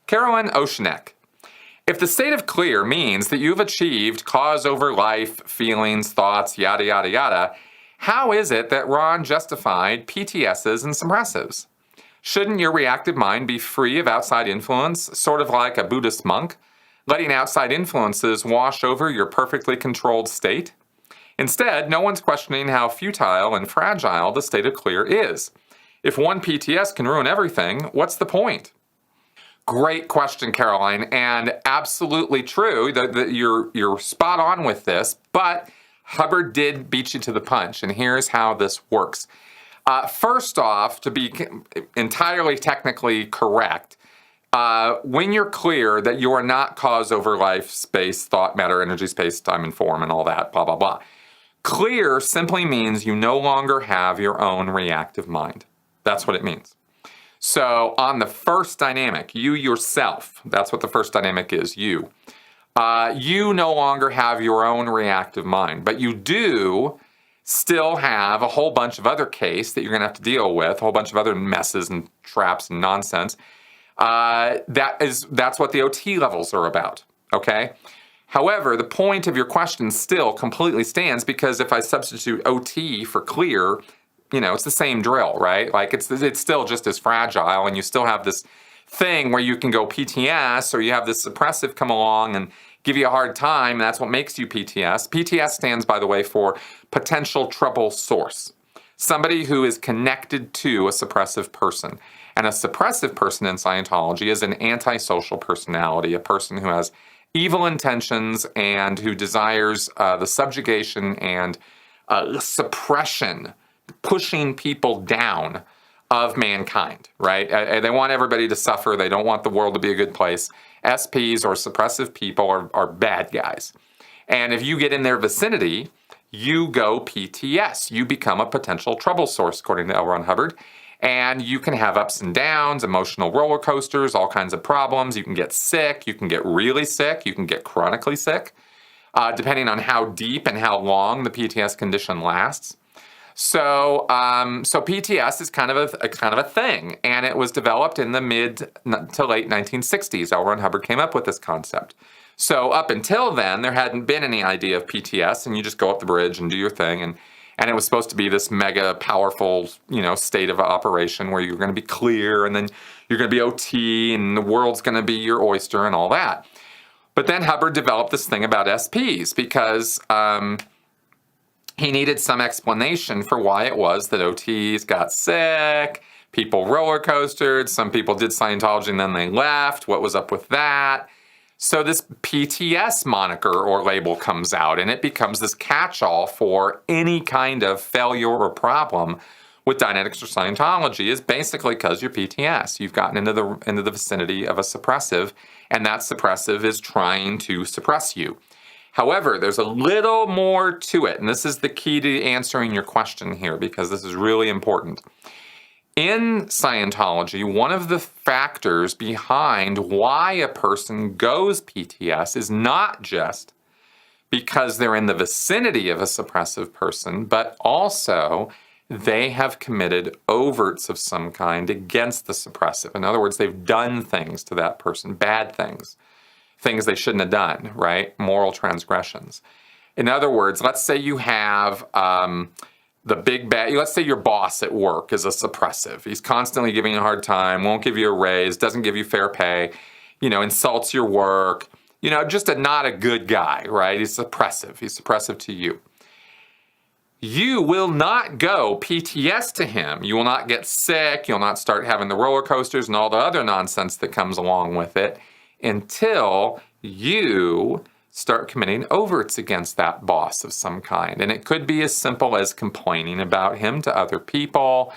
Carolyn Oceanek. If the state of clear means that you've achieved cause over life, feelings, thoughts, yada, yada, yada, how is it that Ron justified PTSs and suppressives? Shouldn't your reactive mind be free of outside influence, sort of like a Buddhist monk, letting outside influences wash over your perfectly controlled state? Instead, no one's questioning how futile and fragile the state of clear is. If one PTS can ruin everything, what's the point? Great question, Caroline, and absolutely true. You're spot on with this, but Hubbard did beat you to the punch, and here's how this works. First off, to be entirely technically correct, when you're clear that you are not cause over life, space, thought, matter, energy, space, time, and form, and all that, blah, blah, blah. Clear simply means you no longer have your own reactive mind. That's what it means. So on the first dynamic, you yourself, that's what the first dynamic is, you. You no longer have your own reactive mind, but you do still have a whole bunch of other case that you're going to have to deal with, a whole bunch of other messes and traps and nonsense. That's what the OT levels are about, okay? However, the point of your question still completely stands, because if I substitute OT for clear, it's the same drill, right? Like it's still just as fragile, and you still have this thing where you can go PTS, or you have this suppressive come along and give you a hard time, and that's what makes you PTS. PTS stands, by the way, for potential trouble source. Somebody who is connected to a suppressive person. And a suppressive person in Scientology is an antisocial personality, a person who has evil intentions and who desires the subjugation and suppression, pushing people down of mankind, right? They want everybody to suffer. They don't want the world to be a good place. SPs or suppressive people are bad guys. And if you get in their vicinity, you go PTS. You become a potential trouble source, according to L. Ron Hubbard. And you can have ups and downs, emotional roller coasters, all kinds of problems. You can get sick. You can get really sick. You can get chronically sick, depending on how deep and how long the PTS condition lasts. So PTS is kind of a thing, and it was developed in the mid to late 1960s. L. Ron Hubbard came up with this concept. So up until then, there hadn't been any idea of PTS, and you just go up the bridge and do your thing, and it was supposed to be this mega powerful, state of operation where you're going to be clear, and then you're going to be OT, and the world's going to be your oyster and all that. But then Hubbard developed this thing about SPs because he needed some explanation for why it was that OTs got sick, people roller coastered, some people did Scientology and then they left. What was up with that? So this PTS moniker or label comes out, and it becomes this catch-all for any kind of failure or problem with Dianetics or Scientology, is basically because you're PTS. You've gotten into the vicinity of a suppressive, and that suppressive is trying to suppress you. However, there's a little more to it, and this is the key to answering your question here, because this is really important. In Scientology, one of the factors behind why a person goes PTS is not just because they're in the vicinity of a suppressive person, but also they have committed overts of some kind against the suppressive. In other words, they've done things to that person, bad things they shouldn't have done, right? Moral transgressions. In other words, let's say you have the big bad, let's say your boss at work is a suppressive. He's constantly giving you a hard time, won't give you a raise, doesn't give you fair pay, insults your work, just not a good guy, right? He's suppressive. He's suppressive to you. You will not go PTS to him. You will not get sick. You'll not start having the roller coasters and all the other nonsense that comes along with it until you start committing overts against that boss of some kind. And it could be as simple as complaining about him to other people,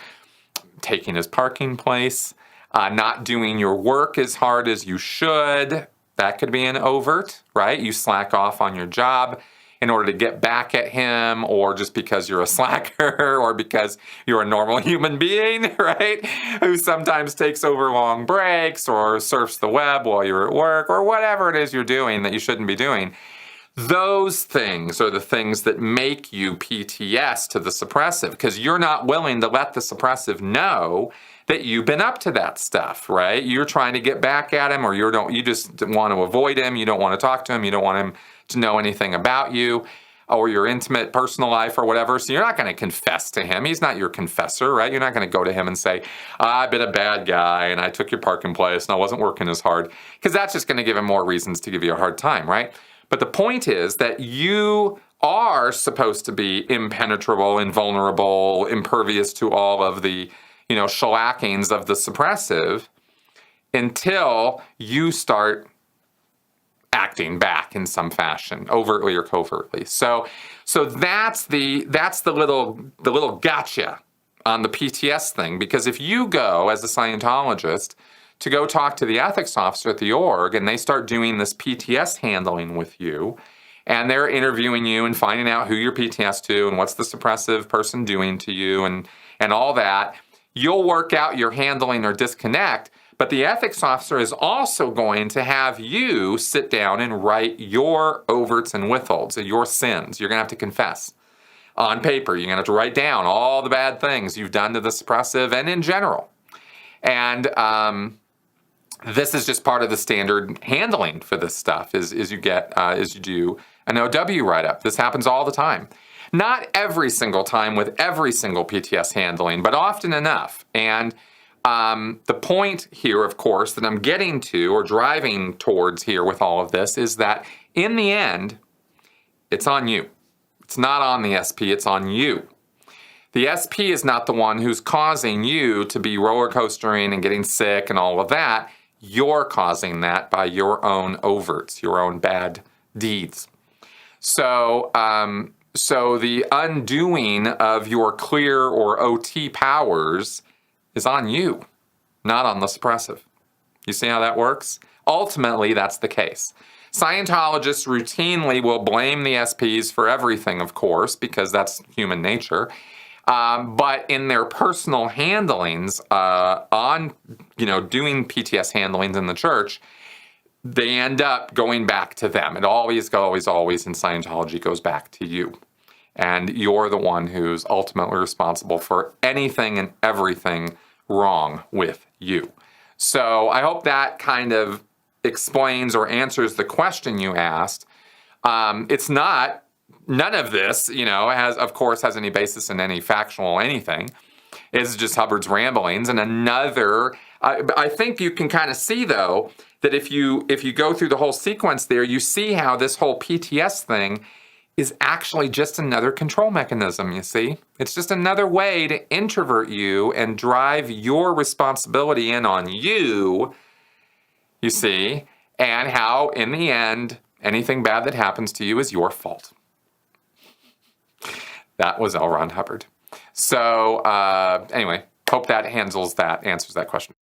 taking his parking place, not doing your work as hard as you should. That could be an overt, right? You slack off on your job in order to get back at him, or just because you're a slacker, or because you're a normal human being, right? Who sometimes takes over long breaks or surfs the web while you're at work, or whatever it is you're doing that you shouldn't be doing. Those things are the things that make you PTS to the suppressive, because you're not willing to let the suppressive know that you've been up to that stuff, right? You're trying to get back at him, or you just want to avoid him. You don't want to talk to him. You don't want him to know anything about you or your intimate personal life or whatever. So you're not going to confess to him. He's not your confessor, right? You're not going to go to him and say, I've been a bad guy and I took your parking place and I wasn't working as hard, because that's just going to give him more reasons to give you a hard time, right? But the point is that you are supposed to be impenetrable, invulnerable, impervious to all of the, shellackings of the suppressive until you start acting back in some fashion, overtly or covertly. So that's the little gotcha on the PTS thing, because if you go as a Scientologist to go talk to the ethics officer at the org and they start doing this PTS handling with you, and they're interviewing you and finding out who you're PTS to and what's the suppressive person doing to you and all that, you'll work out your handling or disconnect. But the ethics officer is also going to have you sit down and write your overts and withholds, your sins. You're going to have to confess on paper. You're going to have to write down all the bad things you've done to the suppressive and in general. And this is just part of the standard handling for this stuff is you do an OW write-up. This happens all the time. Not every single time with every single PTS handling, but often enough. And the point here, of course, that I'm getting to or driving towards here with all of this is that in the end, it's on you. It's not on the SP, it's on you. The SP is not the one who's causing you to be roller coastering and getting sick and all of that. You're causing that by your own overts, your own bad deeds. So the undoing of your clear or OT powers is on you, not on the suppressive. You see how that works? Ultimately, that's the case. Scientologists routinely will blame the SPs for everything, of course, because that's human nature. But in their personal handlings on, doing PTS handlings in the church, they end up going back to them. It always in Scientology goes back to you. And you're the one who's ultimately responsible for anything and everything wrong with you. So I hope that kind of explains or answers the question you asked. None of this, has any basis in any factual anything. It's just Hubbard's ramblings. And I think you can kind of see, though, that if you go through the whole sequence there, you see how this whole PTS thing is actually just another control mechanism, you see? It's just another way to introvert you and drive your responsibility in on you, you see, and how, in the end, anything bad that happens to you is your fault. That was L. Ron Hubbard. So, anyway, hope that answers that question.